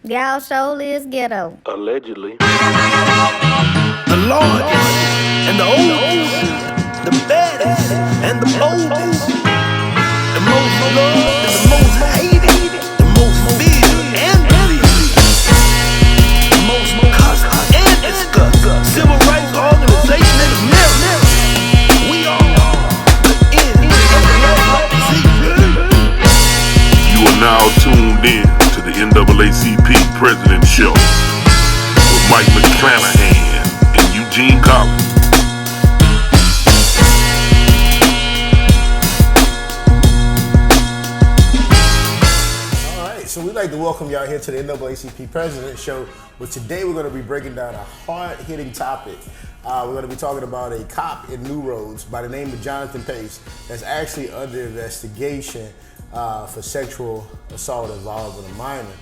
Y'all show is ghetto. Allegedly. The largest and the oldest, the baddest and the boldest, the most loved and the most hated, the most feared and believed, the most cussed and discussed, civil rights organization in America. We are the NAACP. You are now tuned in to the NAACP Presidents Show with Mike McClanahan and Eugene Collins. So we'd like to welcome y'all here to the NAACP Presidents Show, but today we're going to be breaking down a hard-hitting topic. We're going to be talking about a cop in New Roads by the name of Jonathan Pace that's actually under investigation for sexual assault involving a minor,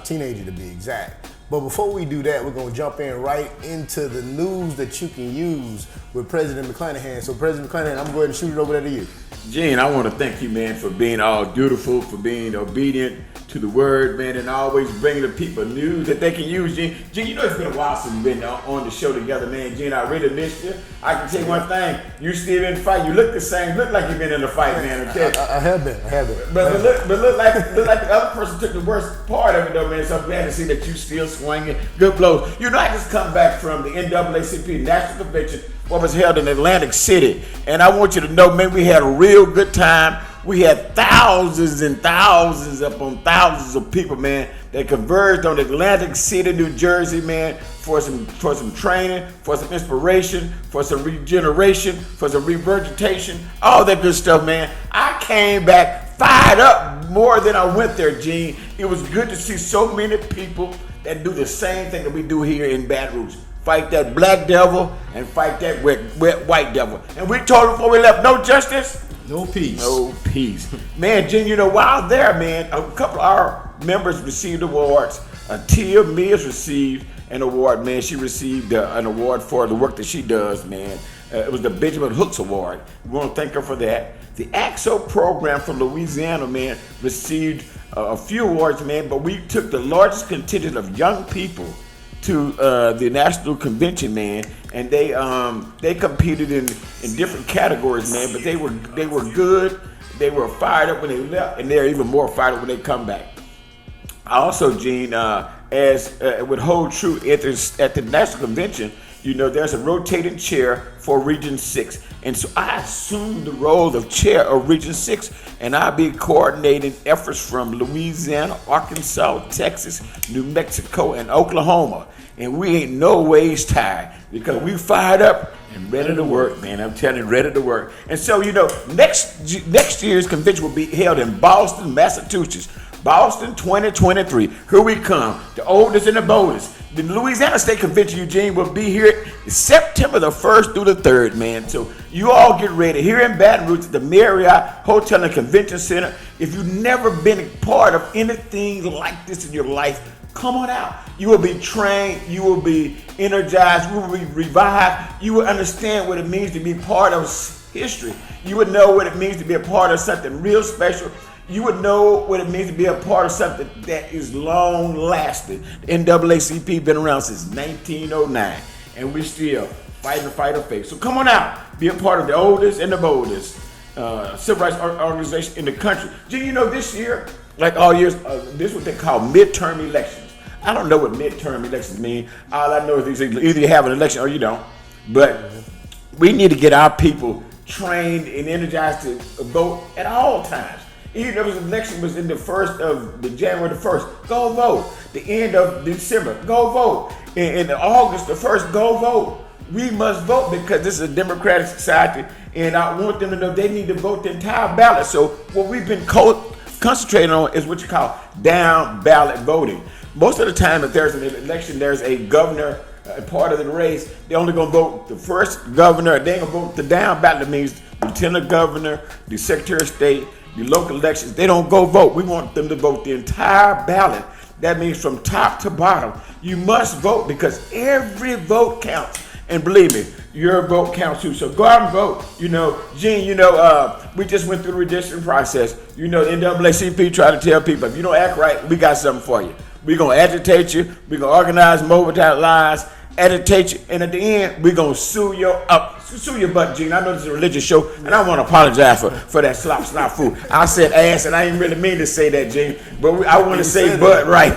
teenager to be exact. But before we do that, we're going to jump in right into the news that you can use with President McClanahan. So President McClanahan, I'm going to go ahead and shoot it over there to you. Gene, I want to thank you, man, for being all dutiful, for being obedient to the word, man, and always bringing the people news that they can use, Gene. Gene, you know it's been a while since we've been on the show together, man. Gene, I really missed you. I can tell you one thing, you still in the fight. You look the same, look like you've been in a fight, man, okay? I have been. But look like the other person took the worst part of it, though, man, so I'm glad to see that you still swinging good blows. You know, I just come back from the NAACP National Convention, what was held in Atlantic City, and I want you to know, man, we had a real good time. We had thousands and thousands upon thousands of people, man, that converged on Atlantic City, New Jersey, man, for some training, for some inspiration, for some regeneration, for some regurgitation, all that good stuff, man. I came back fired up more than I went there, Gene. It was good to see so many people that do the same thing that we do here in Baton Rouge. Fight that black devil and fight that wet white devil. And we told them before we left, no justice, no peace. No peace. Man, Jen, you know, while there, man, a couple of our members received awards. Tia Mills received an award, man. She received an award for the work that she does, man. It was the Benjamin Hooks Award. We want to thank her for that. The AXO program from Louisiana, man, received a few awards, man, but we took the largest contingent of young people to the national convention, man, and they competed in different categories, man. But they were good. They were fired up when they left, and they're even more fired up when they come back. Also, Gene, as would hold true at the national convention, you know, there's a rotating chair for Region 6. And so I assumed the role of chair of Region 6, and I'll be coordinating efforts from Louisiana, Arkansas, Texas, New Mexico, and Oklahoma. And we ain't no ways tired because we fired up and ready to work, man. I'm telling you, ready to work. And so, you know, next year's convention will be held in Boston, Massachusetts. Boston 2023. Here we come, the oldest and the boldest. The Louisiana State Convention, Eugene, will be here September the 1st through the 3rd, man. So you all get ready. Here in Baton Rouge, at the Marriott Hotel and Convention Center. If you've never been a part of anything like this in your life, come on out. You will be trained. You will be energized. You will be revived. You will understand what it means to be part of history. You would know what it means to be a part of something real special. You would know what it means to be a part of something that is long lasting. The NAACP been around since 1909, and we're still fighting the fight of faith. So come on out, be a part of the oldest and the boldest civil rights organization in the country. Do you know this year, like all years, this is what they call midterm elections. I don't know what midterm elections mean. All I know is either you have an election or you don't. But we need to get our people trained and energized to vote at all times. Even if the election was in the January the 1st, go vote. The end of December, go vote. In August the 1st, go vote. We must vote because this is a democratic society, and I want them to know they need to vote the entire ballot. So what we've been concentrating on is what you call down ballot voting. Most of the time, if there's an election, there's a governor part of the race. They're only going to vote the first governor. They ain't going to vote the down ballot. That means lieutenant governor, the secretary of state, the local elections. They don't go vote. We want them to vote the entire ballot. That means from top to bottom. You must vote because every vote counts. And believe me, your vote counts too. So go out and vote. You know, Gene, we just went through the redistricting process. You know, the NAACP tried to tell people, if you don't act right, we got something for you. We're going to agitate you. We're going to organize, mobilize, agitate you. And at the end, we're going to sue your butt, Gene. I know this is a religious show, and I want to apologize for that slop food. I said ass, and I didn't really mean to say that, Gene. But I want to say butt right.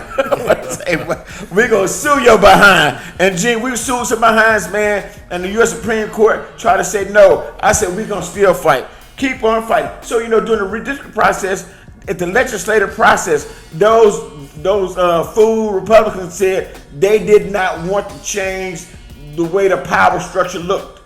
We're going to sue your behind. And, Gene, we sued some behinds, man, and the U.S. Supreme Court tried to say no. I said we're going to still fight. Keep on fighting. So, during the redistricting process, at the legislative process, those fool Republicans said they did not want to change the way the power structure looked.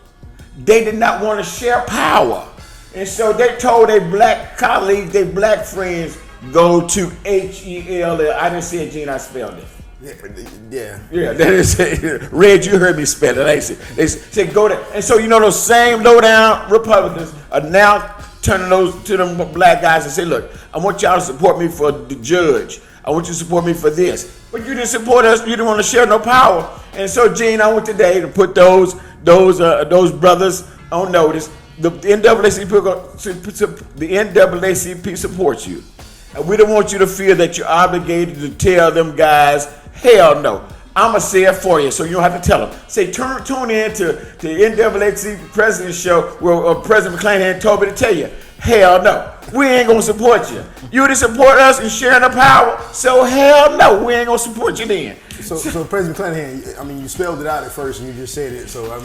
They did not want to share power. And so they told their black colleagues, their black friends, go to HELL. I didn't say it, Gene, I spelled it. Yeah, that is it. Red, you heard me spell it. They said go there. And so, those same low-down Republicans are now turning those to them black guys and say, look, I want y'all to support me for the judge. I want you to support me for this. But you didn't support us. You didn't want to share no power. And so, Gene, I went today to put those brothers on notice. The NAACP supports you. And we don't want you to feel that you're obligated to tell them guys, hell no. I'm going to say it for you, so you don't have to tell them. Say, tune in to the NAACP Presidents Show where President McClanahan told me to tell you, hell no. We ain't going to support you. You didn't support us in sharing the power, so hell no. We ain't going to support you then. So President McClanahan, you spelled it out at first and you just said it, so I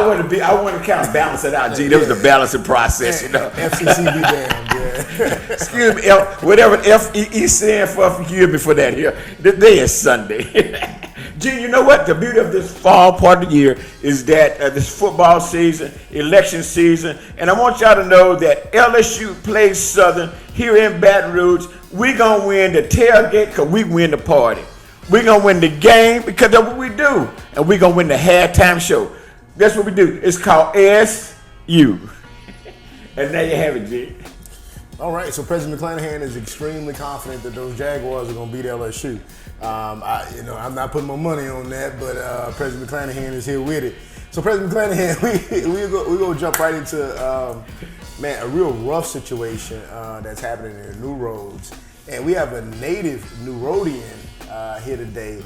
want to kind of balance it out, G. That was the balancing process, FCC be damned, yeah. Excuse me, whatever FEE stand for, forgive me for that here. Today is Sunday. Gene, you know what? The beauty of this fall part of the year is that this football season, election season, and I want y'all to know that LSU plays Southern here in Baton Rouge. We're going to win the tailgate because we win the party. We're going to win the game because that's what we do. And we're going to win the halftime show. That's what we do. It's called SU. And there you have it, Gene. All right, so President McClanahan is extremely confident that those Jaguars are going to beat LSU. I'm not putting my money on that, but President McClanahan is here with it. So President McClanahan, we're going to jump right into, a real rough situation that's happening in New Roads. And we have a native New Roadian here today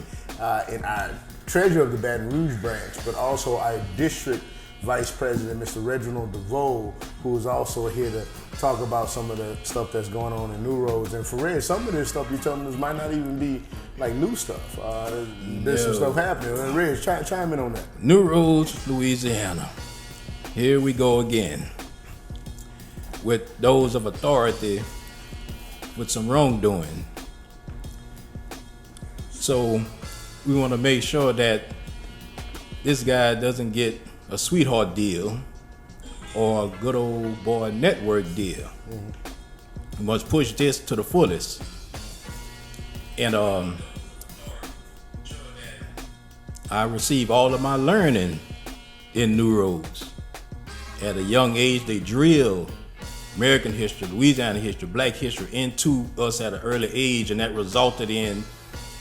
in our treasurer of the Baton Rouge branch, but also our district Vice President, Mr. Reginald DeVoe, who is also here to talk about some of the stuff that's going on in New Roads. And for real, some of this stuff you're telling us might not even be like new stuff. There's some stuff happening. And Reg, chime in on that. New Roads, Louisiana. Here we go again. With those of authority with some wrongdoing. So we want to make sure that this guy doesn't get a sweetheart deal or a good old boy network deal. We must push this to the fullest. And I received all of my learning in New Roads. At a young age, they drill American history, Louisiana history, black history into us at an early age, and that resulted in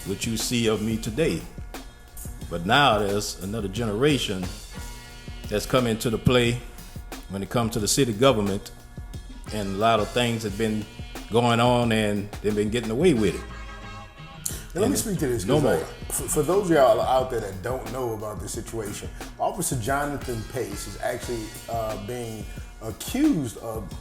what you see of me today. But now there's another generation that's come into the play when it comes to the city government, and a lot of things have been going on and they've been getting away with it. Now, let me speak to this. No more. For those of y'all out there that don't know about this situation, Officer Jonathan Pace is actually being accused of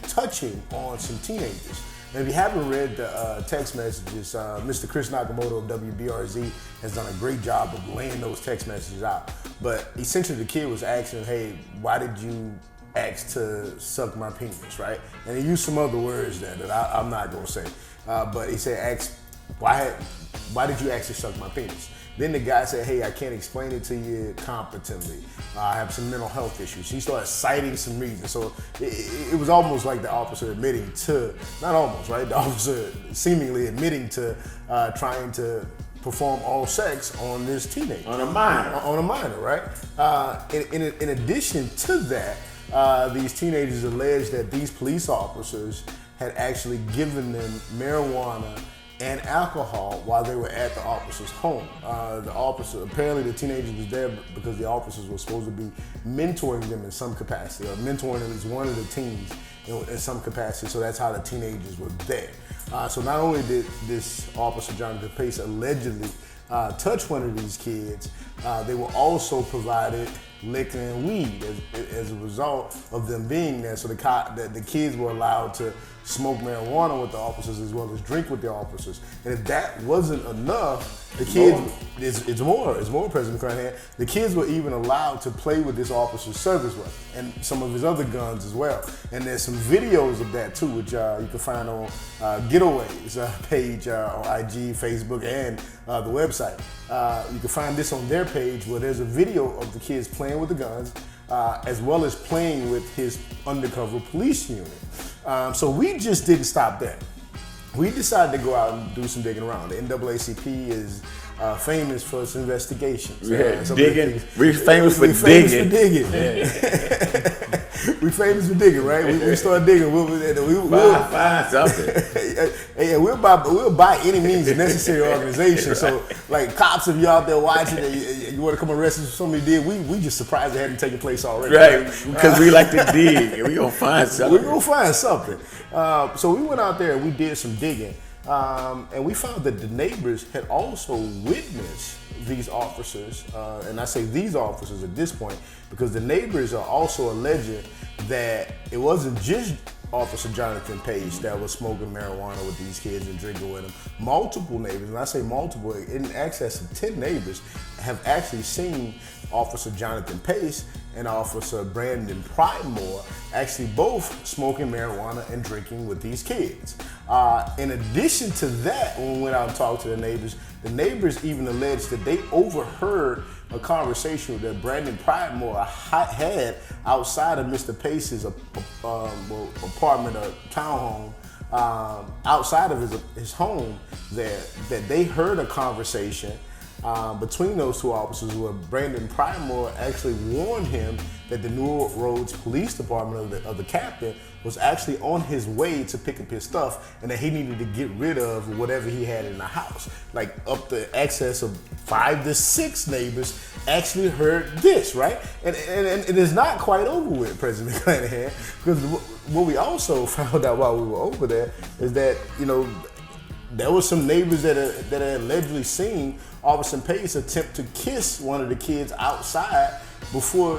touching on some teenagers. And if you haven't read the text messages, Mr. Chris Nakamoto of WBRZ has done a great job of laying those text messages out. But essentially the kid was asking, hey, why did you ask to suck my penis, right? And he used some other words there that I'm not gonna say. But he said, why did you ask to suck my penis? Then the guy said, hey, I can't explain it to you competently. I have some mental health issues. He started citing some reasons. So it was almost like the officer admitting to, not almost, right? The officer seemingly admitting to trying to perform oral sex on this teenager. On a minor. On a minor, right? In addition to that, these teenagers alleged that these police officers had actually given them marijuana and alcohol while they were at the officer's home. Apparently the teenagers was there because the officers were supposed to be mentoring them in some capacity, or mentoring at least one of the teens in some capacity, so that's how the teenagers were there. So not only did this officer, Jonathan Pace, allegedly touch one of these kids, they were also provided liquor and weed as a result of them being there. So the kids were allowed to smoke marijuana with the officers as well as drink with the officers. And if that wasn't enough, the kids, it's more, President Clinton. The kids were even allowed to play with this officer's service weapon and some of his other guns as well. And there's some videos of that too, which you can find on Getaways page on IG, Facebook, and the website. You can find this on their page where there's a video of the kids playing with the guns, as well as playing with his undercover police unit. So we just didn't stop there. We decided to go out and do some digging around. The NAACP is famous for its investigations. Digging. We're famous for digging. We're famous for digging, right? We start digging. We'll find something. Yeah, we'll buy any means necessary organization. So, like, cops, if you're out there watching and you want to come arrest us for something we did, we just surprised it hadn't taken place already. Right, because we like to dig and we're going to find something. We're going to find something. So we went out there and we did some digging. And we found that the neighbors had also witnessed these officers, and I say these officers at this point because the neighbors are also alleging that it wasn't just Officer Jonathan Pace that was smoking marijuana with these kids and drinking with them. Multiple neighbors, and I say multiple, in excess of 10 neighbors have actually seen Officer Jonathan Pace and Officer Brandon Pridemore actually both smoking marijuana and drinking with these kids. In addition to that, when we went out and talked to the neighbors even alleged that they overheard a conversation that Brandon Pridemore had outside of Mr. Pace's apartment or townhome, outside of his home, that they heard a conversation between those two officers where Brandon Pridemore actually warned him that the New Roads Police Department of the captain was actually on his way to pick up his stuff and that he needed to get rid of whatever he had in the house. Like up to excess of 5 to 6 neighbors actually heard this, right? And it is not quite over with, President Clinton, because what we also found out while we were over there is that, there were some neighbors that had allegedly seen Officer Pace attempt to kiss one of the kids outside before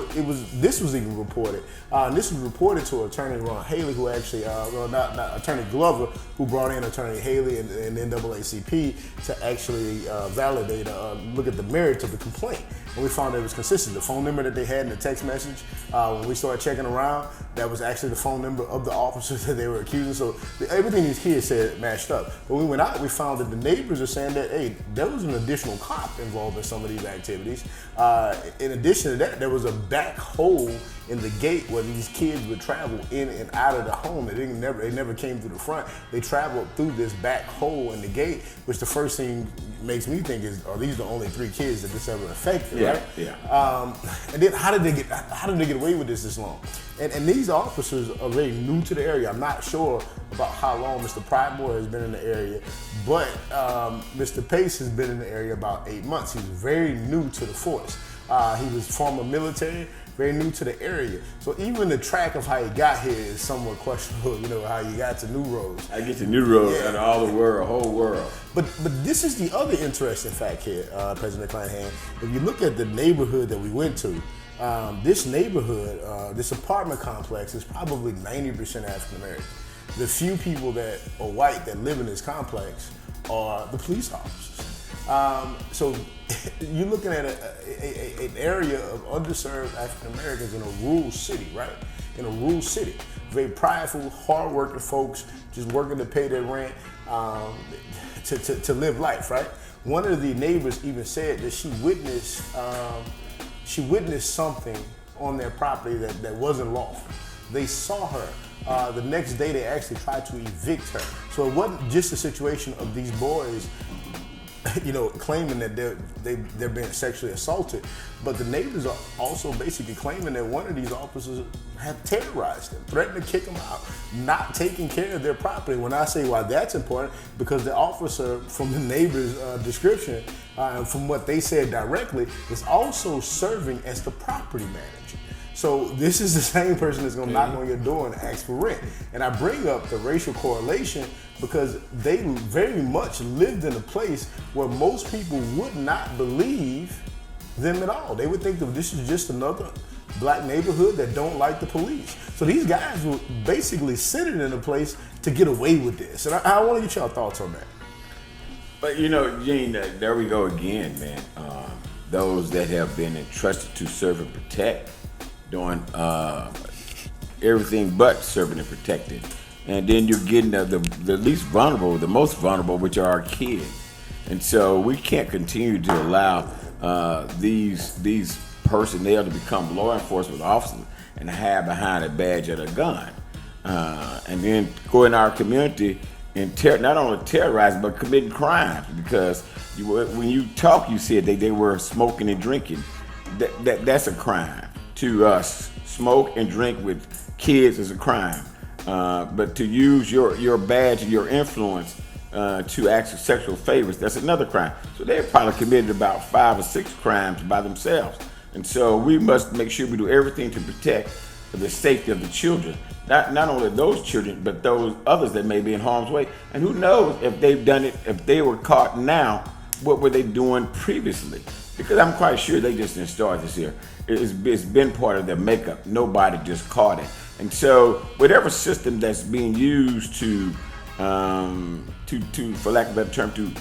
this was even reported. And this was reported to Attorney Ron Haley, who actually, not Attorney Glover, who brought in Attorney Haley and NAACP to actually validate, look at the merits of the complaint. And we found that it was consistent. The phone number that they had in the text message, when we started checking around, that was actually the phone number of the officers that they were accusing. So everything these kids said matched up. When we went out, we found that the neighbors are saying that, hey, there was an additional cop involved in some of these activities. In addition to that, there was a back hole in the gate where these kids would travel in and out of the home. They never came through the front. They traveled through this back hole in the gate, which the first thing makes me think is, are these the only 3 kids that this ever affected, right? Yeah. And then how did they get away with this long? And these officers are very new to the area. I'm not sure about how long Mr. Pridemore has been in the area, but Mr. Pace has been in the area about 8 months. He's very new to the force. He was former military, very new to the area. So even the track of how he got here is somewhat questionable, how you got to New Roads. I get to New Roads and all the world, whole world. But this is the other interesting fact here, President Clinton. If you look at the neighborhood that we went to, this neighborhood, this apartment complex is probably 90% African American. The few people that are white that live in this complex are the police officers. So you're looking at an area of underserved African Americans in a rural city, right? In a rural city. Very prideful, hardworking folks just working to pay their rent, to live life, right? One of the neighbors even said that she witnessed something on their property that wasn't lawful. They saw her. The next day they actually tried to evict her. So it wasn't just a situation of these boys claiming that they're being sexually assaulted, but the neighbors are also basically claiming that one of these officers have terrorized them, threatened to kick them out, not taking care of their property. When I say why that's important, because the officer, from the neighbor's description, from what they said directly, is also serving as the property manager. So this is the same person that's gonna knock on your door and ask for rent. And I bring up the racial correlation because they very much lived in a place where most people would not believe them at all. They would think that this is just another black neighborhood that don't like the police. So these guys were basically sitting in a place to get away with this. And I want to get y'all thoughts on that. But Gene, there we go again, man. Those that have been entrusted to serve and protect, doing everything but serving and protecting. And then you're getting the least vulnerable, the most vulnerable, which are our kids. And so we can't continue to allow these personnel to become law enforcement officers and hide behind a badge and a gun. And then go in our community and not only terrorizing, but committing crimes. Because when you talk, you said they were smoking and drinking. That's a crime. To us, smoke and drink with kids is a crime. But to use your badge and your influence to ask for sexual favors, that's another crime. So they probably committed about 5 or 6 crimes by themselves. And so we must make sure we do everything to protect the safety of the children. Not only those children, but those others that may be in harm's way. And who knows if they've done it, if they were caught now, what were they doing previously? Because I'm quite sure they just didn't start this year. It's been part of their makeup. Nobody just caught it. And so whatever system that's being used to for lack of a better term, to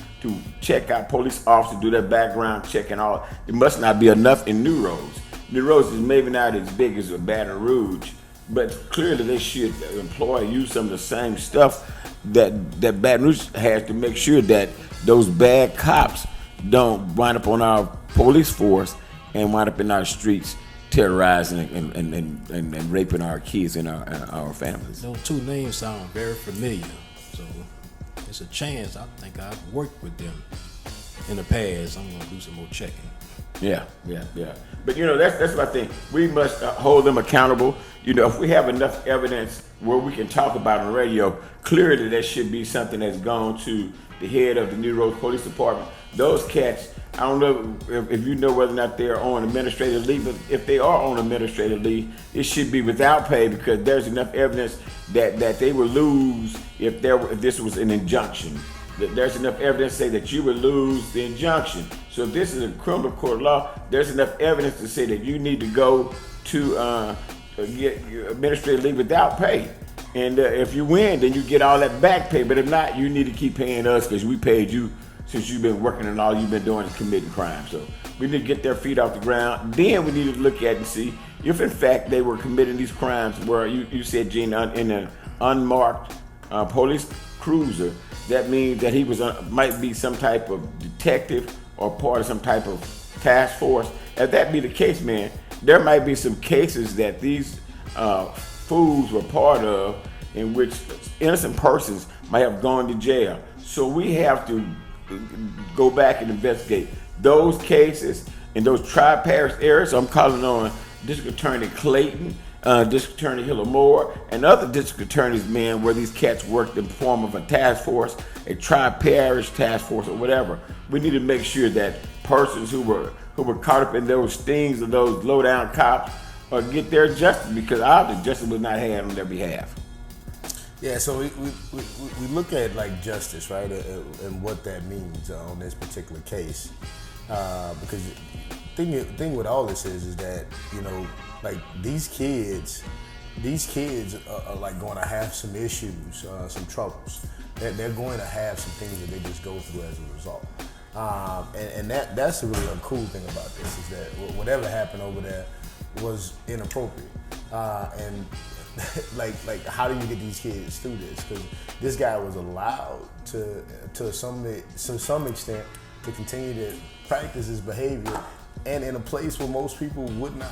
check out police officers, do their background check and all, it must not be enough in New Roads. New Roads is maybe not as big as Baton Rouge, but clearly they should use some of the same stuff that Baton Rouge has to make sure that those bad cops don't wind up on our police force and wind up in our streets terrorizing and raping our kids and our families. Those two names sound very familiar, so it's a chance. I think I've worked with them in the past. I'm gonna do some more checking. Yeah. But that's what I think. We must hold them accountable. If we have enough evidence where we can talk about on radio, clearly that should be something that's gone to the head of the New Roads Police Department. Those cats, I don't know if you know whether or not they're on administrative leave, but if they are on administrative leave, it should be without pay, because there's enough evidence that they would lose if this was an injunction. There's enough evidence to say that you would lose the injunction. So if this is a criminal court law, there's enough evidence to say that you need to go to get administrative leave without pay. And if you win, then you get all that back pay. But if not, you need to keep paying us because we paid you since you've been working and all you've been doing is committing crime. So we need to get their feet off the ground. Then we need to look at and see if in fact they were committing these crimes where you said, Gene, in an unmarked police cruiser. That means that he might be some type of detective or part of some type of task force. If that be the case, man, there might be some cases that these fools were part of in which innocent persons might have gone to jail. So we have to go back and investigate those cases in those tri-parish areas. So I'm calling on District Attorney Clayton, District Attorney Hillamore, and other district attorneys, man, where these cats worked in the form of a task force, a tri-parish task force, or whatever. We need to make sure that persons who were caught up in those stings of those low-down cops get their justice, because obviously justice was not had on their behalf. Yeah, so we look at like justice, right, and what that means on this particular case, because the thing with all this is that like these kids are like going to have some issues, some troubles. They're going to have some things that they just go through as a result. And that's the really uncool thing about this, is that whatever happened over there was inappropriate. And like how do you get these kids through this? Because this guy was allowed to some extent to continue to practice his behavior, and in a place where most people would not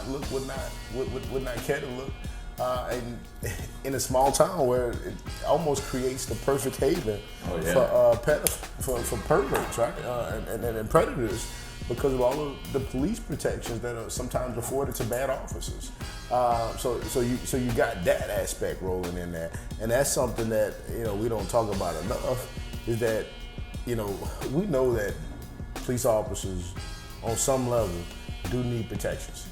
care to look. and in a small town where it almost creates the perfect haven for perverts, right, and predators, because of all of the police protections that are sometimes afforded to bad officers. So you got that aspect rolling in there, and that's something that we don't talk about enough. Is that we know that police officers on some level do need protections,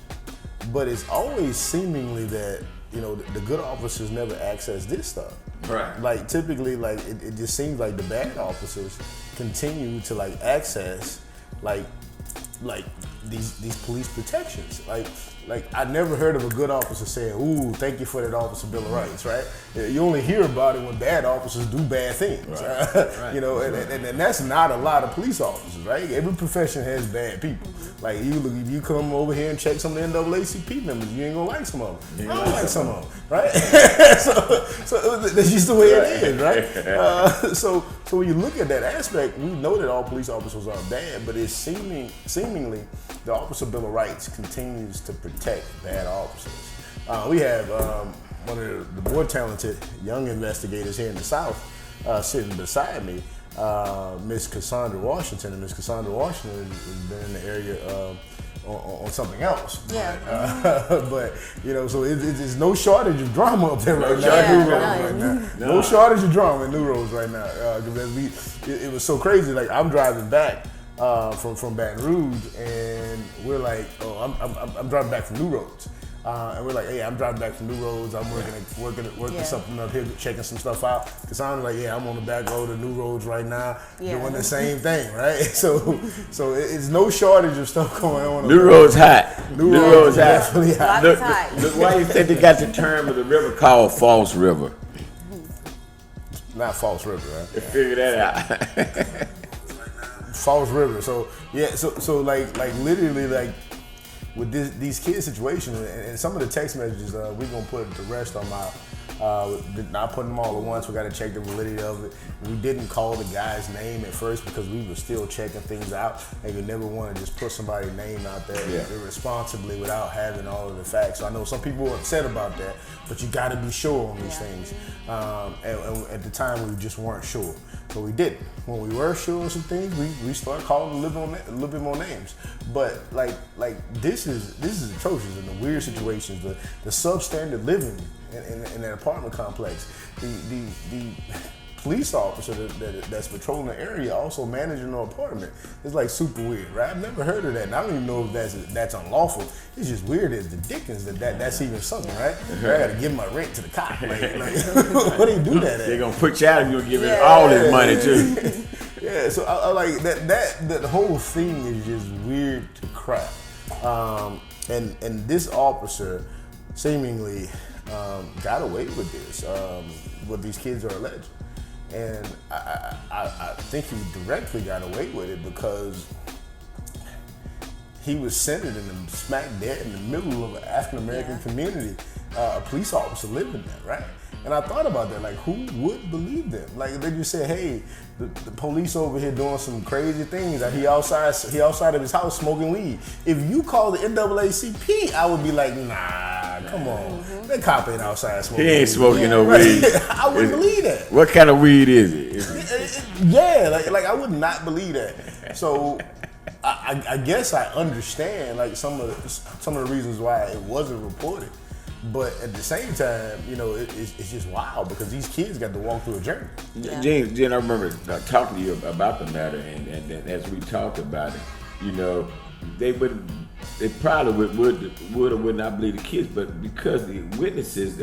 but it's always seemingly that the good officers never access this stuff. Right. Like typically, like it just seems like the bad officers continue to access these police protections. Like I never heard of a good officer saying, "Ooh, thank you for that officer Bill of Rights," right? You only hear about it when bad officers do bad things, right. And that's not a lot of police officers, right? Every profession has bad people. Like if you come over here and check some of the NAACP members, you ain't gonna like some of them. I don't like some of them, right? so that's just the way it is, right? So when you look at that aspect, we know that all police officers are bad, but it's seemingly the Officer Bill of Rights continues to protect bad officers. We have one of the more talented young investigators here in the South sitting beside me, Miss Cassandra Washington. And Miss Cassandra Washington has been in the area on something else. Yeah. But so it's no shortage of drama up there right now. No shortage of drama in New Roads right now. It was so crazy. Like I'm driving back from Baton Rouge, and we're like, I'm driving back from New Roads, and we're like, hey, I'm driving back from New Roads. I'm working something up here, checking some stuff out. Cause I'm like, I'm on the back road of New Roads right now, doing the same thing, right? So it's no shortage of stuff going on. New Roads hot. New Roads definitely hot. Look, why you think they got the term of the river called False River? Not False River, right? They figure that out. Falls River. So like literally like with these kid situations and some of the text messages, we're gonna put the rest on my not putting them all at once. We got to check the validity of it. We didn't call the guy's name at first because we were still checking things out, and you never want to just put somebody's name out there irresponsibly without having all of the facts. So I know some people are upset about that, but you got to be sure on these things. And at the time, we just weren't sure, so we didn't. When we were sure of some things, we started calling a little bit more names. But like this is atrocious in the weird situations, the substandard living in that apartment complex. The police officer that's patrolling the area also managing an apartment. It's like super weird, right? I've never heard of that, and I don't even know if that's unlawful. It's just weird as the dickens that's even something, right? I gotta give my rent to the cop. Like what do you do that at? They're gonna put you out and you'll give it all this money too. Yeah, so I like that the whole thing is just weird to crap. And this officer seemingly got away with this, what these kids are alleged. And I think he directly got away with it because he was centered in the smack dead in the middle of an African-American community, a police officer living there, right? And I thought about that, like who would believe them? Like they just say, hey, the police over here doing some crazy things. Like he outside of his house smoking weed. If you call the NAACP, I would be like, nah, come on. That cop ain't outside smoking weed. He ain't smoking no weed. I wouldn't believe that. What kind of weed is it? Like I would not believe that. So I guess I understand like some of the reasons why it wasn't reported. But at the same time, it's just wild because these kids got to walk through a journey. Jen, I remember talking to you about the matter, and as we talked about it, they probably would or would not believe the kids, but because the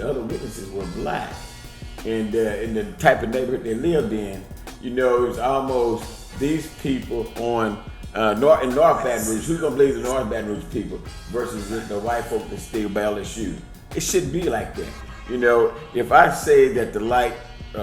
other witnesses were black, and in the type of neighborhood they lived in, it was almost these people in North Baton Rouge. Who's gonna believe the North Baton Rouge people versus the white folk that steal LSU? It shouldn't be like that. If I say that the light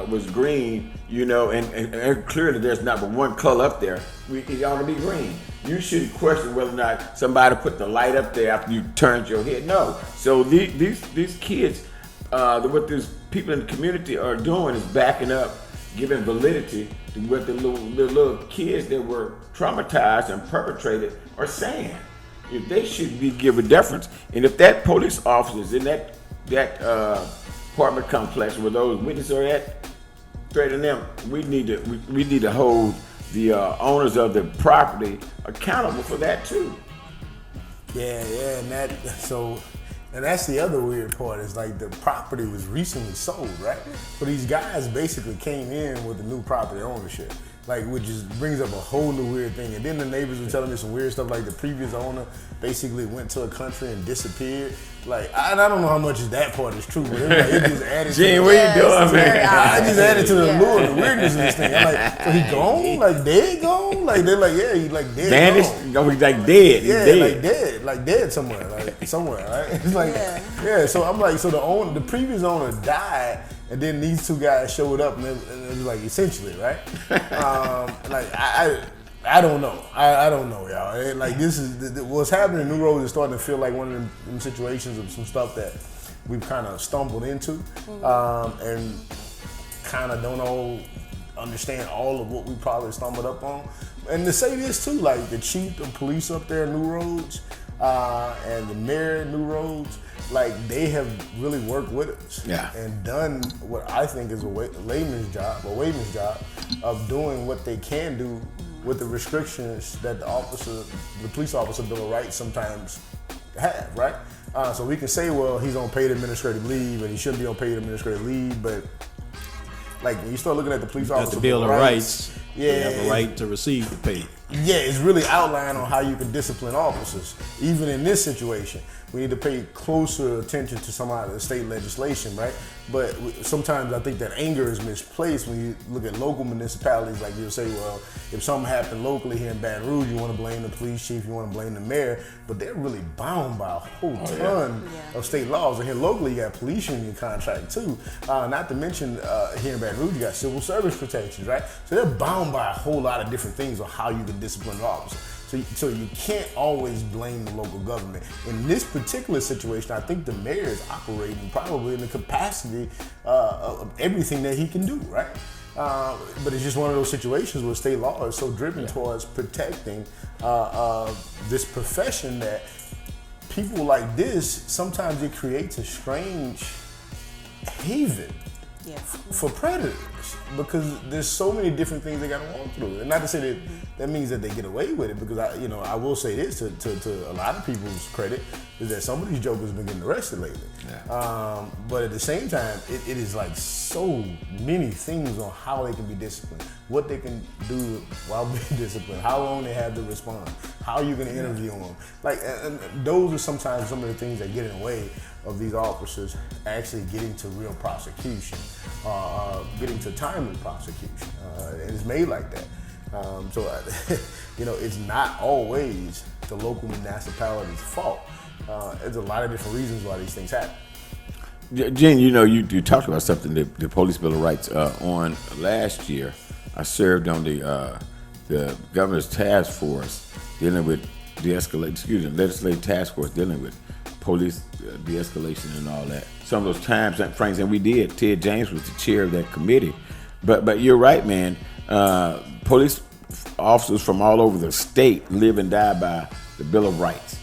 was green, and clearly there's not but one color up there, it ought to be green. You shouldn't question whether or not somebody put the light up there after you turned your head. No. So these kids, what these people in the community are doing is backing up, giving validity to what the little kids that were traumatized and perpetrated are saying. If they should be given deference, and if that police officer is in that that apartment complex where those witnesses are at, straight in them, we need to hold the owners of the property accountable for that too. Yeah, and that's the other weird part is like the property was recently sold, right? So these guys basically came in with a new property ownership, like which just brings up a whole new weird thing. And then the neighbors were telling me some weird stuff, like the previous owner basically went to a country and disappeared. Like I don't know how much of that part is true, but it just added. Gene, what you doing, man? I just added to the allure and the weirdness of this thing. I'm like, so he gone? Like dead gone? Like they're like, yeah, he like dead. Vanished? Gone. He's like dead. He's dead. Like dead somewhere, right? It's like, yeah. So I'm like, so the previous owner died, and then these two guys showed up, and it was like essentially, right? Like I don't know. I don't know, y'all. Like this is what's happening in New Roads is starting to feel like one of them situations of some stuff that we've kind of stumbled into, and kind of don't all understand all of what we probably stumbled up on. And to say this too, like the chief of police up there in New Roads, and the mayor in New Roads, like they have really worked with us and done what I think is a layman's job of doing what they can do with the restrictions that the police officer Bill of Rights sometimes have, right? So we can say, well, he's on paid administrative leave and he shouldn't be on paid administrative leave, but like when you start looking at the police officer the Bill of Rights, they have a yeah, right to receive the pay. Yeah, it's really outlined on how you can discipline officers. Even in this situation, we need to pay closer attention to some of the state legislation, right? But sometimes I think that anger is misplaced when you look at local municipalities. Like you'll say, well, if something happened locally here in Baton Rouge, you want to blame the police chief, you want to blame the mayor, but they're really bound by a whole ton of state laws. And here locally, you got police union contract too. Not to mention here in Baton Rouge, you got civil service protections, right? So they're bound by a whole lot of different things on how you can discipline an officer. So you can't always blame the local government. In this particular situation, I think the mayor is operating probably in the capacity of everything that he can do, right? But it's just one of those situations where state law is so driven towards protecting this profession that people like this, sometimes it creates a strange haven for predators, because there's so many different things they got to walk through. And not to say that means that they get away with it, because I will say this to a lot of people's credit, is that some of these jokers have been getting arrested lately. But at the same time, it is like so many things on how they can be disciplined, what they can do while being disciplined, how long they have to respond, how you can interview them. Like, and those are sometimes some of the things that get in the way of these officers actually getting to real prosecution, getting to timely prosecution. And it's made like that. So, it's not always the local municipality's fault. There's a lot of different reasons why these things happen. Jen, you talked about something, the Police Bill of Rights. On last year, I served on the governor's task force dealing with legislative task force dealing with police de-escalation and all that. Some of those times and frames, and we did. Ted James was the chair of that committee. But you're right, man. Police officers from all over the state live and die by the Bill of Rights.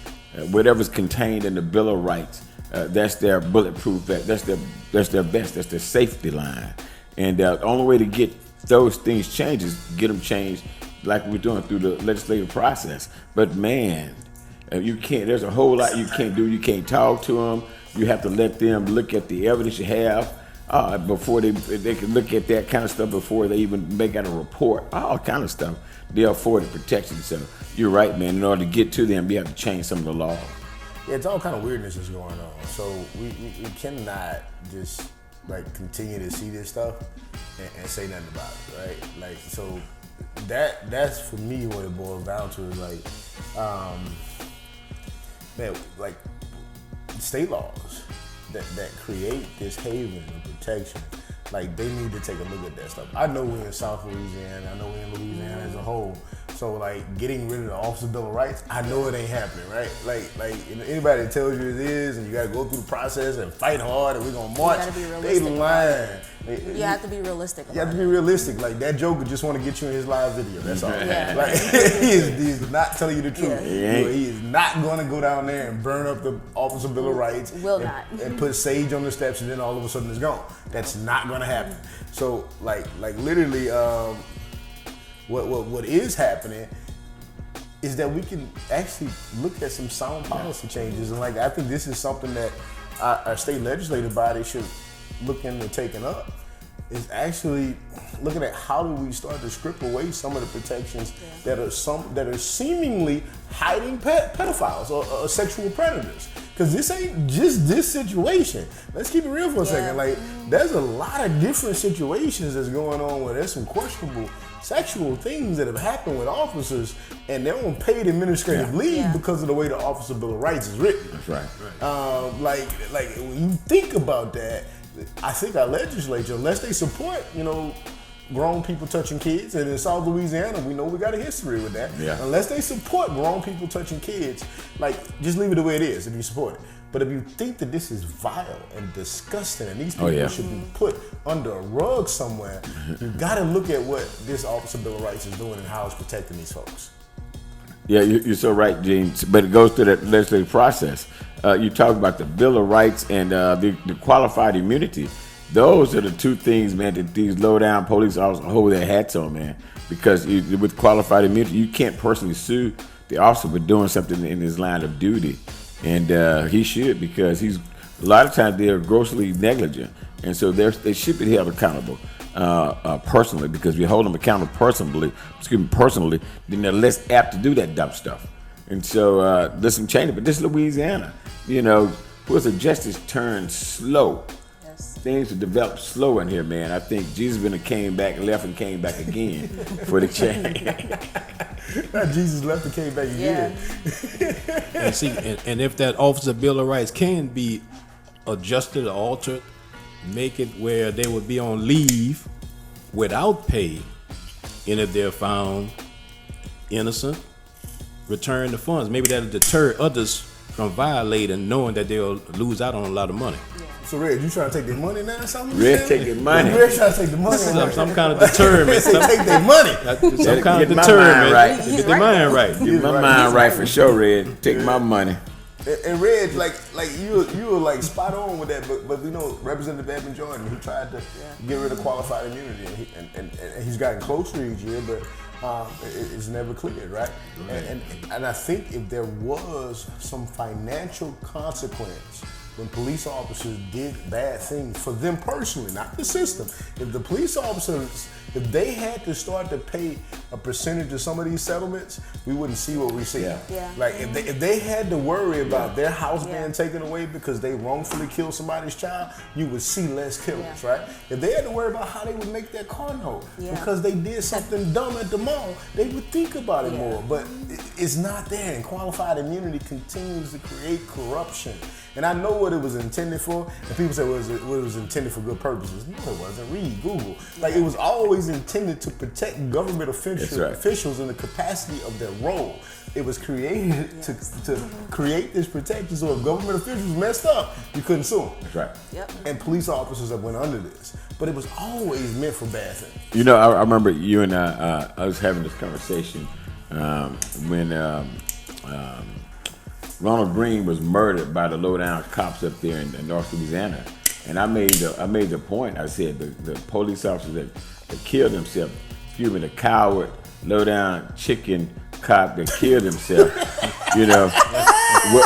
Whatever's contained in the Bill of Rights, that's their bulletproof vest. That's their vest. That's their safety line. And the only way to get those things changed is get them changed like we're doing through the legislative process. But man, you can't. There's a whole lot you can't do. You can't talk to them. You have to let them look at the evidence you have before they can look at that kind of stuff before they even make out a report. All kind of stuff. They're afforded protection. So you're right, man. In order to get to them, we have to change some of the laws. Yeah, it's all kind of weirdness is going on. So we cannot just like continue to see this stuff and say nothing about it, right? Like, so that's for me what it boils down to is like, man, like state laws that create this haven of protection, like they need to take a look at that stuff. I know we're in South Louisiana, I know we're in Louisiana as a whole, So like getting rid of the Officer Bill of Rights, I know it ain't happening, right? Like anybody that tells you it is, and you gotta go through the process and fight hard, and we're gonna march. gotta be They realistic lying. You have to be realistic. You have to be realistic. Like that Joker just want to get you in his live video. That's all. Yeah. Like he's not telling you the truth. Yeah. He is not going to go down there and burn up the Officer Bill of Rights. Will not. And put sage on the steps, and then all of a sudden it's gone. That's not going to happen. So like literally, what is happening is that we can actually look at some sound policy changes, and like I think this is something that our state legislative body should look into taking up, is actually looking at how do we start to strip away some of the protections that are seemingly hiding pedophiles or sexual predators. Because this ain't just this situation. Let's keep it real for a second. Like there's a lot of different situations that's going on where there's some questionable sexual things that have happened with officers, and they're on paid administrative leave because of the way the Officer Bill of Rights is written. That's right. Like when you think about that, I think our legislature, unless they support, grown people touching kids, and in South Louisiana, we know we got a history with that. Yeah. Unless they support grown people touching kids, like just leave it the way it is if you support it. But if you think that this is vile and disgusting, and these people should be put under a rug somewhere, you got to look at what this Officer Bill of Rights is doing and how it's protecting these folks. Yeah, you're so right, Gene. But it goes through that legislative process. You talk about the Bill of Rights and the qualified immunity. Those are the two things, man, that these low-down police officers hold their hats on, man. Because with qualified immunity, you can't personally sue the officer for doing something in his line of duty. And he should, because a lot of times they're grossly negligent. And so they should be held accountable personally, because we hold them accountable personally, then they're less apt to do that dumb stuff. And so there's some changes, but this Louisiana, was the justice turned slow. Yes. Things have developed slow in here, man. I think Jesus been came back, left, and came back again for the change. Not Jesus left and came back again. And see, and if that Officer Bill of Rights can be adjusted or altered, make it where they would be on leave without pay, and if they're found innocent, return the funds. Maybe that'll deter others from violating, knowing that they'll lose out on a lot of money. So Red, you trying to take their money now or something? Red take their money. Red trying to take the money. Some kind of deterrent. Take their money. Some kind of Get my deterrent. mind right. Get their mind right. Get my mind right for sure, Red. Take my money. And Red, like you were like spot on with that, but we know Representative Edmund Jordan, he tried to get rid of qualified immunity, and he's gotten closer each year, but it's never cleared, right? And I think if there was some financial consequence when police officers did bad things for them personally, not the system, if the police officers, if they had to start to pay a percentage of some of these settlements, we wouldn't see what we see. Yeah. Like if they had to worry about their house being taken away because they wrongfully killed somebody's child, you would see less killers, right? If they had to worry about how they would make their car note because they did something dumb at the mall, they would think about it more. But it's not there, and qualified immunity continues to create corruption. And I know what it was intended for, and people say, well, it was intended for good purposes. No, it wasn't. Read Google. Like, it was always intended to protect government officials in the capacity of their role. It was created to create this protection, so if government officials messed up, you couldn't sue them. That's right. Yep. And police officers that went under this. But it was always meant for bad things. You know, I remember you and I was having this conversation when Ronald Green was murdered by the low-down cops up there in North Louisiana. And I made the point. I said the police officers that killed himself, the coward, low-down chicken cop that killed himself.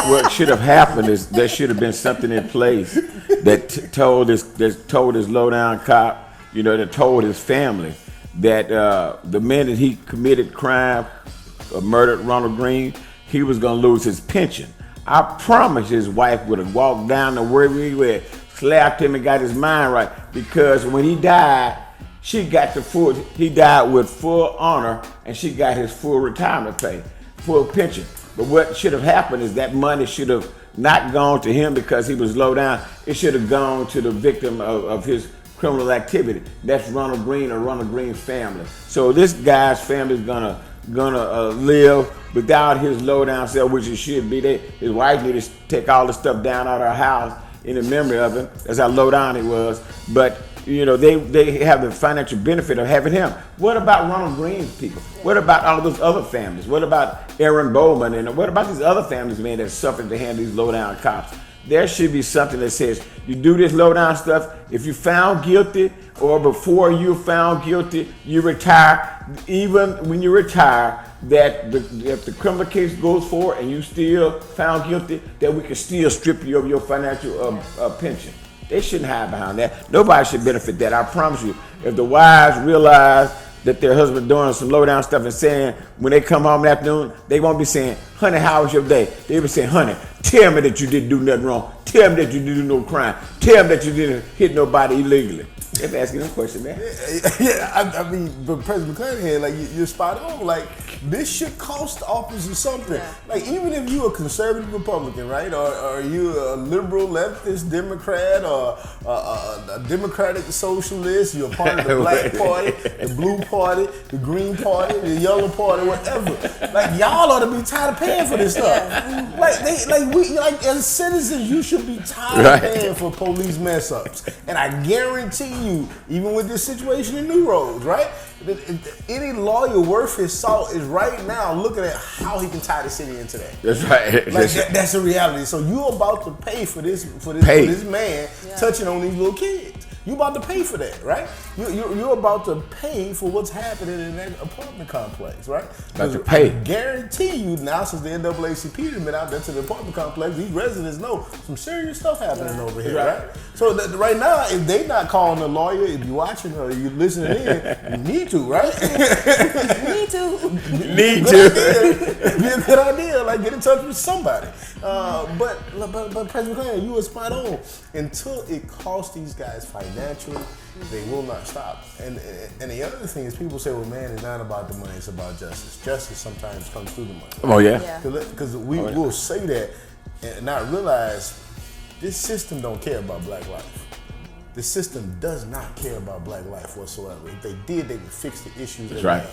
What should have happened is there should have been something in place that told this low-down cop, that told his family that the minute he committed crime, murdered Ronald Green, he was gonna lose his pension. I promise his wife would have walked down to wherever he went, slapped him and got his mind right, because when he died, he died with full honor, and she got his full retirement pay, full pension. But what should have happened is that money should have not gone to him because he was low down. It should have gone to the victim of his criminal activity. That's Ronald Green or Ronald Green's family. So this guy's family is gonna gonna live without his low down self, which it should be. His wife needed to take all the stuff down out of her house in the memory of him. That's how low down it was. But they have the financial benefit of having him. What about Ronald Green's people? What about all of those other families? What about Aaron Bowman? And what about these other families, man, that suffered at the hand of these low down cops? There should be something that says you do this low down stuff. If you're found guilty or before you're found guilty, you retire. Even when you retire, that if the criminal case goes forward and you still found guilty, that we can still strip you of your financial pension. They shouldn't hide behind that. Nobody should benefit that. I promise you. If the wives realize that their husband doing some low down stuff and saying when they come home in the afternoon, they won't be saying, honey, how was your day? They'll be saying, honey, tell me that you didn't do nothing wrong. Tell me that you didn't do no crime. Tell me that you didn't hit nobody illegally. They're asking them questions, man. I mean, but President McClanahan, like you're spot on. Like this should cost the officers something. Yeah. Like even if you're a conservative Republican, right, or you're a liberal leftist Democrat, or a Democratic socialist, you're a part of the Black Party, the Blue Party, the Green Party, the Yellow Party, whatever. Like y'all ought to be tired of paying for this stuff. Like as citizens, you should be tired of paying for police mess ups. And I guarantee you, even with this situation in New Roads, right? Any lawyer worth his salt is right now looking at how he can tie the city into that. That's right. Like that's a reality. So you're about to pay for this man touching on these little kids. You about to pay for that, right? You're about to pay for what's happening in that apartment complex, right? About to pay. I guarantee you now, since the NAACP has been out there to the apartment complex, these residents know some serious stuff happening over here, right? So right now, if they not calling a lawyer, if you're watching or you're listening in, you need to, right? Need to. Be a good idea. Like get in touch with somebody. But President McClanahan, you were spot on. Until it costs these guys financially, they will not stop. And the other thing is, people say, well, man, it's not about the money, it's about justice. Justice sometimes comes through the money. Oh, yeah? Because we'll say that and not realize this system don't care about black life. The system does not care about black life whatsoever. If they did, they would fix the issues. That's right.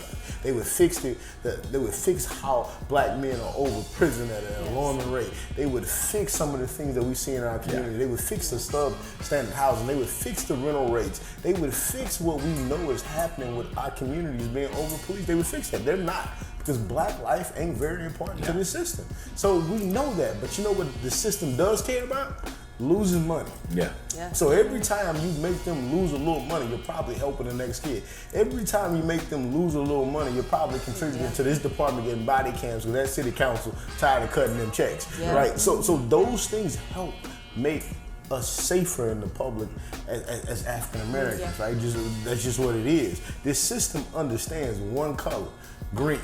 They would fix they would fix how black men are over prison at an alarming rate. They would fix some of the things that we see in our community. They would fix the substandard housing. They would fix the rental rates. They would fix what we know is happening with our communities being over-policed. They would fix that. They're not. Because black life ain't very important to this system. So we know that. But you know what the system does care about? Losing money. Yeah. So every time you make them lose a little money, you're probably helping the next kid. Every time you make them lose a little money, you're probably contributing to this department getting body cams because that city council tired of cutting them checks, right? So those things help make us safer in the public as African Americans, right? That's just what it is. This system understands one color, green.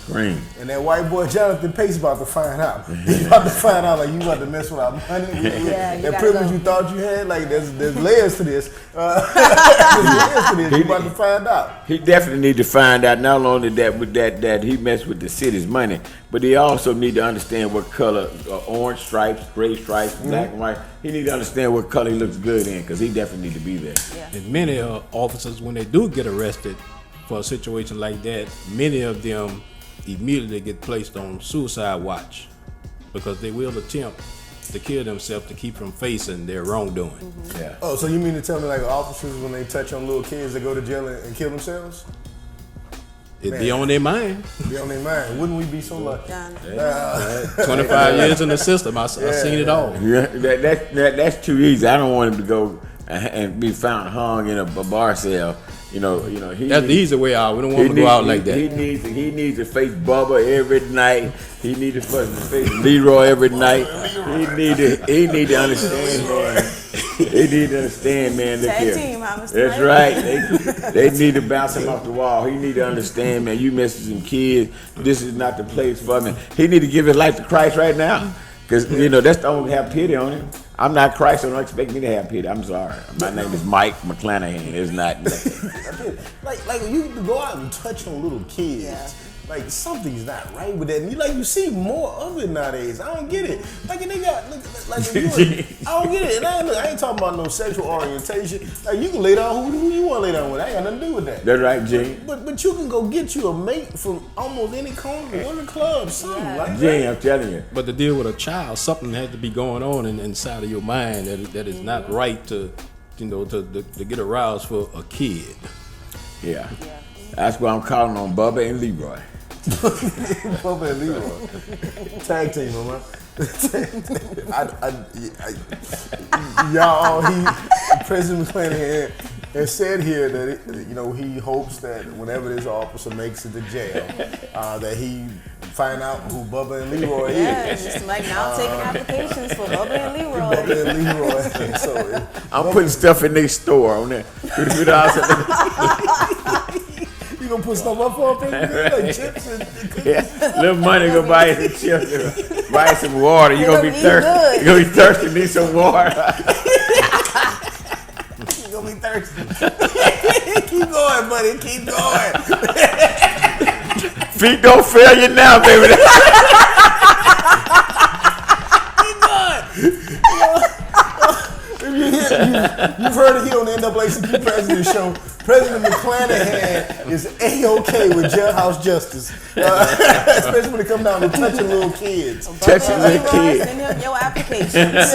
Green. And that white boy Jonathan Pace about to find out. He's about to find out, like, you about to mess with our money. That privilege you thought you had, like, there's layers to this. There's layers to this. You about to find out. He definitely need to find out not only that he messed with the city's money, but he also need to understand what color, orange stripes, gray stripes, black and white. He need to understand what color he looks good in, because he definitely need to be there. Yeah. And many officers, when they do get arrested for a situation like that, many of them immediately get placed on suicide watch because they will attempt to kill themselves to keep from facing their wrongdoing. Yeah. Oh, so you mean to tell me, like, officers, when they touch on little kids, they go to jail and kill themselves? It be on their mind. Be on their mind. Wouldn't we be so lucky? 25 years in the system, I've seen it all. Yeah, that's too easy. I don't want him to go and be found hung in a bar cell. You know, that's the easy way out. We don't want him to go out like that. He needs to face Bubba every night. He needs to face Leroy every night. He need to understand, man. He need to understand, man. Look here. Tag team, That's right. They need to bounce him off the wall. He need to understand, man. You messing some kids. This is not the place for me. He need to give his life to Christ right now, because that's the only have pity on him. I'm not Christ, so don't expect me to have pity. I'm sorry. My name is Mike McClanahan. It's not. Like you can go out and touch on little kids like something's not right with that. And you see more of it nowadays. I don't get it. Like they got like I don't get it. And I ain't talking about no sexual orientation. Like you can lay down who you want to lay down with. I ain't got nothing to do with that. That's right, Gene. But you can go get you a mate from almost any corner, go to the club, something like Gene, that. I'm telling you. But to deal with a child, something has to be going on inside of your mind that is not right to get aroused for a kid. Yeah. That's why I'm calling on Bubba and Leroy. Bubba and Leroy. Tag team, man. President McClanahan has said here that he hopes that whenever this officer makes it to jail, that he find out who Bubba and Leroy is. It's like now taking applications for Bubba and Leroy. Bubba and Leroy. So I'm putting stuff in their store on there. You gonna put stuff up for him, like chips and cookies? Yeah, little money go buy some chips, buy some water. You gonna be thirsty. You gonna be thirsty. Need some water. You gonna be thirsty. Keep going, buddy. Keep going. Feet don't fail you now, baby. You've heard it here on the NAACP Presidents Show. President McClanahan is A-OK with jailhouse justice, especially when it comes down to touching little kids. Touching little kids. Send him your applications.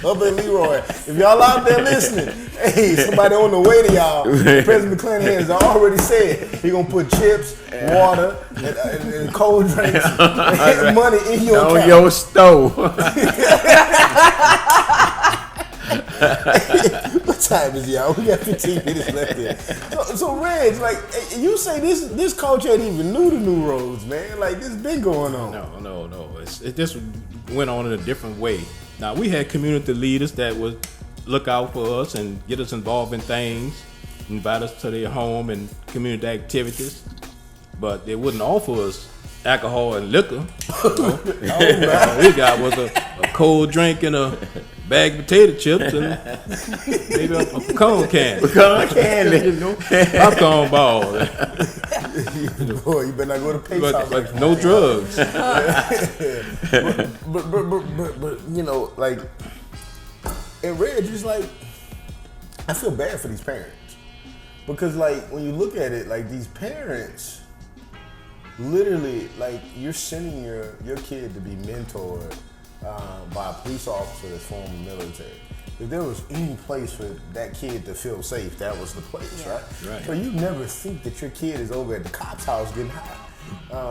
Bubba and Leroy, if y'all out there listening, hey, somebody on the way to y'all, President McClanahan has already said he gonna put chips, water, and cold drinks, and money in your account. On your stove. What time is it, y'all? We got 15 minutes left here. So Reg, like you say, this culture ain't even new to New Roads, man. Like this been going on. No. It just went on in a different way. Now we had community leaders that would look out for us and get us involved in things, invite us to their home and community activities, but they wouldn't offer us alcohol and liquor. All we got was a cold drink and a bag of potato chips and maybe a pecan candy. Pecan candy. Popcorn ball. Boy, you better not go to Pace House. But no drugs. but like, and Reg, just like, I feel bad for these parents because like when you look at it, like these parents, literally, like you're sending your kid to be mentored by a police officer that's former military. If there was any place for that kid to feel safe, that was the place, right? So you never think that your kid is over at the cop's house getting high.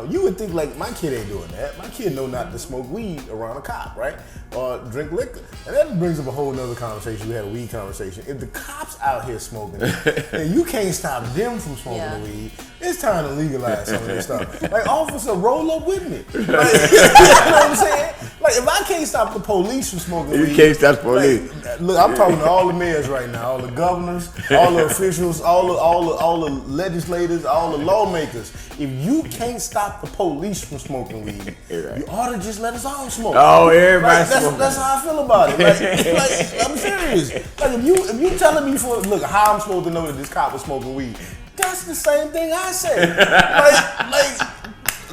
You would think like my kid ain't doing that. My kid know not to smoke weed around a cop, right? Or drink liquor. And that brings up a whole nother conversation. We had a weed conversation. If the cops out here smoking and you can't stop them from smoking the weed, it's time to legalize some of this stuff. Like, officer, roll up with me. Like, you know what I'm saying? Like, if I can't stop the police from smoking weed. You can't stop the police. Like, look, I'm talking to all the mayors right now, all the governors, all the officials, all the legislators, all the lawmakers. If you can't stop the police from smoking weed, you ought to just let us all smoke. Oh, everybody smoking. That's how I feel about it. Like, I'm serious. Like if you telling me look how I'm supposed to know that this cop was smoking weed, that's the same thing I say. like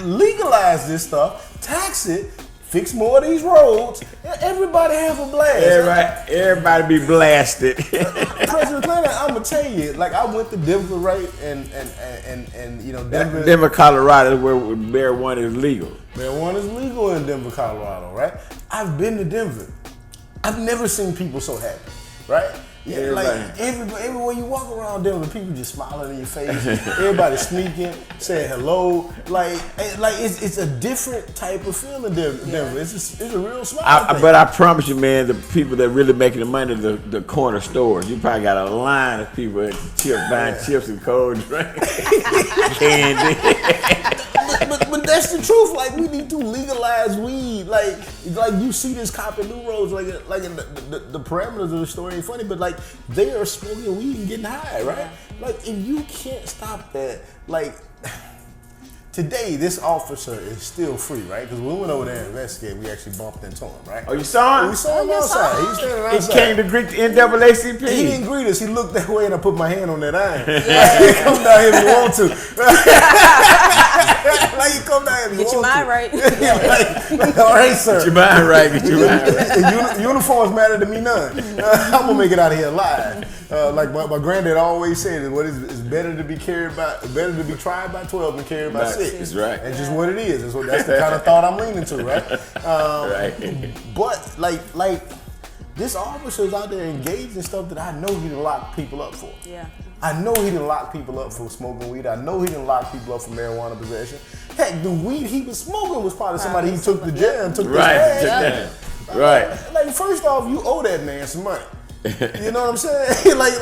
legalize this stuff, tax it, fix more of these roads, and everybody have a blast. Everybody be blasted. President Clinton, I'm gonna tell you, like I went to Denver, right, and Denver, Colorado, where marijuana is legal. Marijuana is legal in Denver, Colorado, right? I've been to Denver. I've never seen people so happy, right? Yeah, like everywhere you walk around Denver, people just smiling in your face. Everybody sneaking, saying hello. Like it's a different type of feeling. Denver. It's a real smile. But I promise you, man, the people that really making the money, the corner stores. You probably got a line of people at buying chips and cold drinks, candy. But that's the truth. Like we need to legalize weed. Like you see this cop in New Roads. Like in the parameters of the story ain't funny, but like they are smoking weed and getting high, right? Like if you can't stop that, like Today, this officer is still free, right? Because when we went over there and investigated, we actually bumped into him, right? Oh, you saw him? We saw him outside. He was standing He outside. came to greet the NAACP. He didn't greet us. He looked that way and I put my hand on that iron. Like, come down here if you want to. Like, you come down here if you Get your want mind to. right. Like, all right, sir. Get your mind right. Get your mind right. Uniforms matter to me none. I'm gonna make it out of here alive. Like my granddad always said, what is it's better to be tried by 12 than carried by 6. That's right. That's just what it is. That's the kind of thought I'm leaning to, right? Right. But like this officer's out there engaged in stuff that I know he done lock people up for. Yeah. I know he didn't lock people up for smoking weed. I know he didn't lock people up for marijuana possession. Heck, the weed he was smoking was probably somebody he took to jail and took this Right. bag. Right. Like, first off, you owe that man some money. You know what I'm saying? like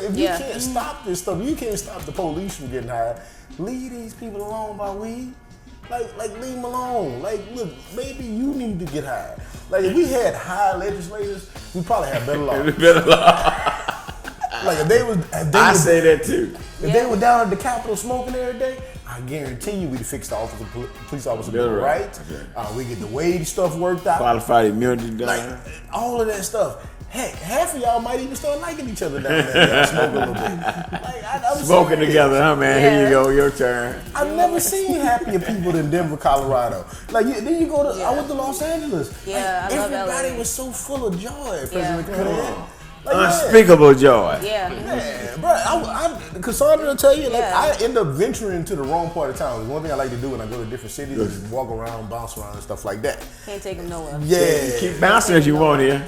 if you Yeah. can't stop this stuff, you can't stop the police from getting high. Leave these people alone by weed. Like leave them alone. Like, look, maybe you need to get high. Like, if we had high legislators, we probably have better laws. Like, if they say that too. If they were down at the Capitol smoking every day, I guarantee you we'd fix the police officer bill right. We get the wage stuff worked out. Qualified immunity done. Like, all of that stuff. Heck, half of y'all might even start liking each other down there. Y'all smoke a little bit. Like, I'm Smoking serious. together, huh, man? Here you go, your turn. I've never seen happier people than Denver, Colorado. Like, then you go to, I went to Los Angeles. Yeah, like, I love everybody LA. was so full of joy. President Yeah. Clinton. Like, Unspeakable joy. Yeah. Man, bro, Cassandra will tell you, like, Yeah. I end up venturing to the wrong part of town. One thing I like to do when I go to different cities is walk around, bounce around, and stuff like that. Can't take them nowhere. Yeah. Keep bouncing as you want here.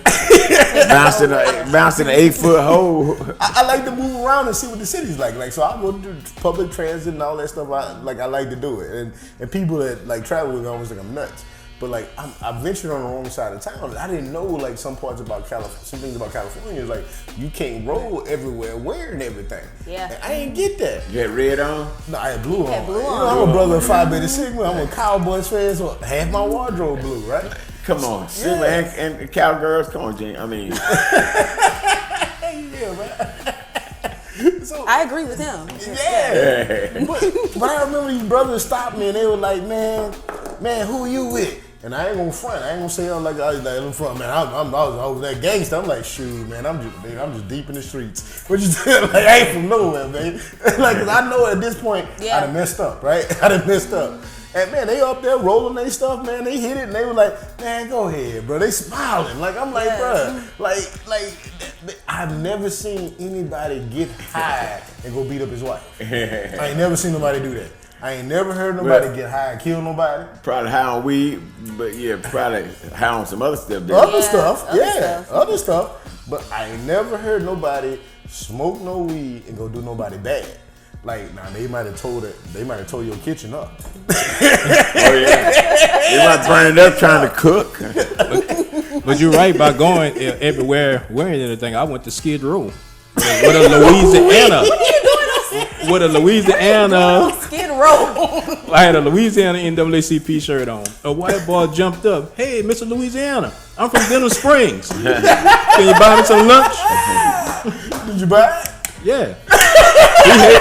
bouncing an 8-foot hole. I like to move around and see what the city's like. Like, so I go to public transit and all that stuff. I like to do it. And people that like travel with me always think I'm nuts. But like I ventured on the wrong side of town. I didn't know like some things about California is like you can't roll everywhere wearing everything. Yeah. And I didn't get that. You had red on? No, I had blue on. blue You know, on. I'm a brother of Phi Beta Sigma. I'm a Cowboys fan, so half my wardrobe blue, right? Come on. Sigma and cowgirls. Come on, Gene. I mean. Yeah, man. So, I agree with him. yeah. But I remember these brothers stopped me and they were like, man, who you with? And I ain't gonna front. I ain't gonna say I'm like I'm front, man. I was over that gangster. I'm like, shoot, man. I'm just deep in the streets. What you saying? Like, I ain't from nowhere, man. Like, 'cause I know at this point I done messed up, right? I done messed up. And man, they up there rolling their stuff, man. They hit it and they were like, man, go ahead, bro. They smiling. Like, I'm like, bro, like I've never seen anybody get high and go beat up his wife. I ain't never seen nobody do that. I ain't never heard nobody get high and kill nobody. Probably high on weed, but yeah, probably high on some other stuff. Other stuff. But I ain't never heard nobody smoke no weed and go do nobody bad. Like, nah, they might have told your kitchen up. Oh yeah, they might burn it up trying to cook. But you're right by going everywhere wearing anything. I went to Skid Row with a Louisiana. With a Louisiana. Skid Row. I had a Louisiana NAACP shirt on. A white boy jumped up. Hey, Mr. Louisiana, I'm from Denham Springs. Can you buy me some lunch? Did you buy it? Yeah.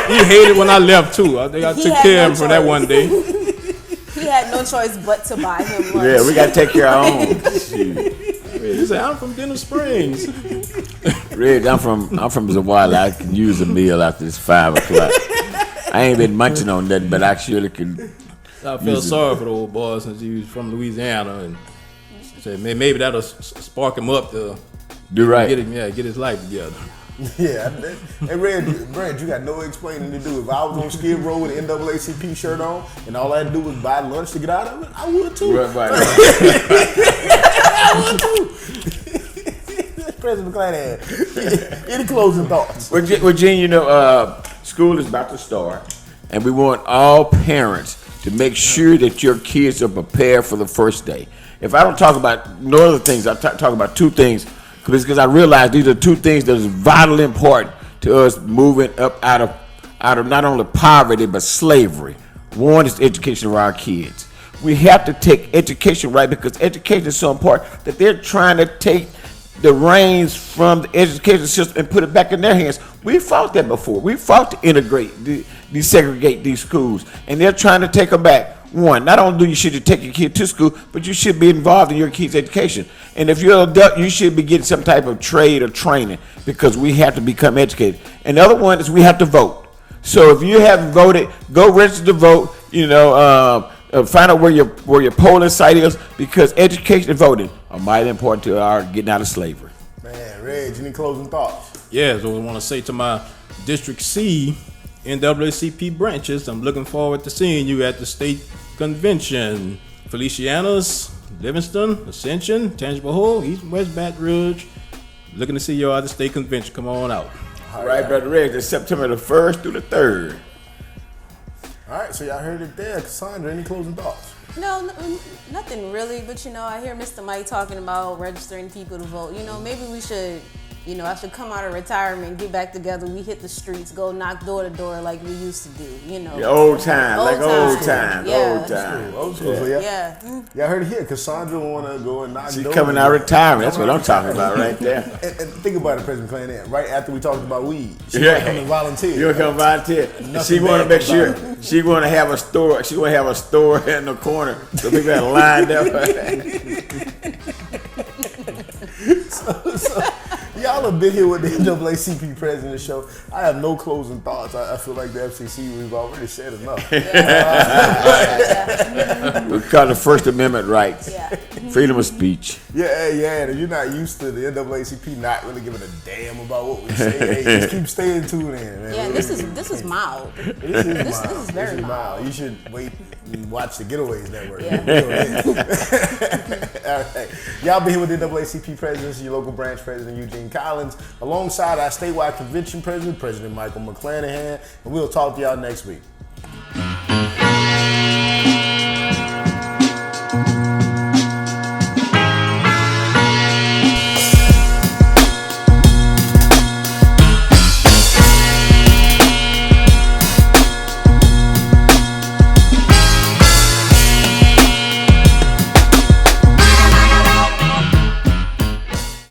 He hated when I left too. I think I took care of him for that one day. He had no choice but to buy him lunch. Yeah, we gotta take care of our own. He said, I'm from Denham Springs. Red, I'm from Zawala. I can use a meal after it's 5 o'clock. I ain't been munching on nothing, but I surely can. I felt sorry for the old boy since he was from Louisiana, and said maybe that'll spark him up to Do right. get his life together. Yeah, hey, Red, you got no explaining to do. If I was on Skid Row with an NAACP shirt on and all I had to do was buy lunch to get out of it, I would too. Right. I would too. President McClanahan, any closing thoughts? Well, Gene, you know, school is about to start, and we want all parents to make sure that your kids are prepared for the first day. If I don't talk about no other things, I talk about two things, because I realize these are two things that is vitally important to us moving up out of not only poverty but slavery. One is education of our kids. We have to take education right, because education is so important that they're trying to take the reins from the education system and put it back in their hands. We fought that before. We fought to integrate, desegregate these schools, and they're trying to take them back. One, not only should you take your kid to school, but you should be involved in your kid's education. And if you're an adult, you should be getting some type of trade or training, because we have to become educated. And the other one is we have to vote. So if you haven't voted, go register to vote. Find out where your polling site is, because education and voting are mighty important to our getting out of slavery. Man, Reg, any closing thoughts? Yeah, so I want to say to my District C NAACP branches, I'm looking forward to seeing you at the state convention. Feliciana's, Livingston, Ascension, Tangible Hole, East and West Baton Rouge. Looking to see you at the state convention. Come on out. All right, Brother Reg, it's September the 1st through the 3rd. All right, so y'all heard it there. Cassandra, any closing thoughts? No, nothing really. But I hear Mr. Mike talking about registering people to vote. Maybe we should. I should come out of retirement, get back together. We hit the streets, go knock door to door like we used to do. The old time, Old old time. time, Yeah. old time. Old school, so yeah. Yeah. Y'all heard it here. Cassandra want to go and knock She's doors. coming out of retirement. That's what I'm talking about right there. And think about it, President McClellan. Right after we talked about weed, she Yeah. want to come and volunteer. You'll come volunteer. Nothing She want to bad make sure about she want to have a store. She want to have a store in the corner so people got lined up. So, y'all have been here with the NAACP President Show. I have no closing thoughts. I feel like the FCC, we've already said enough. We call it First Amendment rights, Yeah. freedom of speech. Yeah, and if you're not used to the NAACP not really giving a damn about what we say, hey, just keep staying tuned in, man. Yeah. This is mild. This is This mild. is very mild. You should wait and watch the Getaways Network. Yeah. All right. Y'all been here with the NAACP Presidents, your local branch president, Eugene Collins, alongside our statewide convention president, President Michael McClanahan, and we'll talk to y'all next week.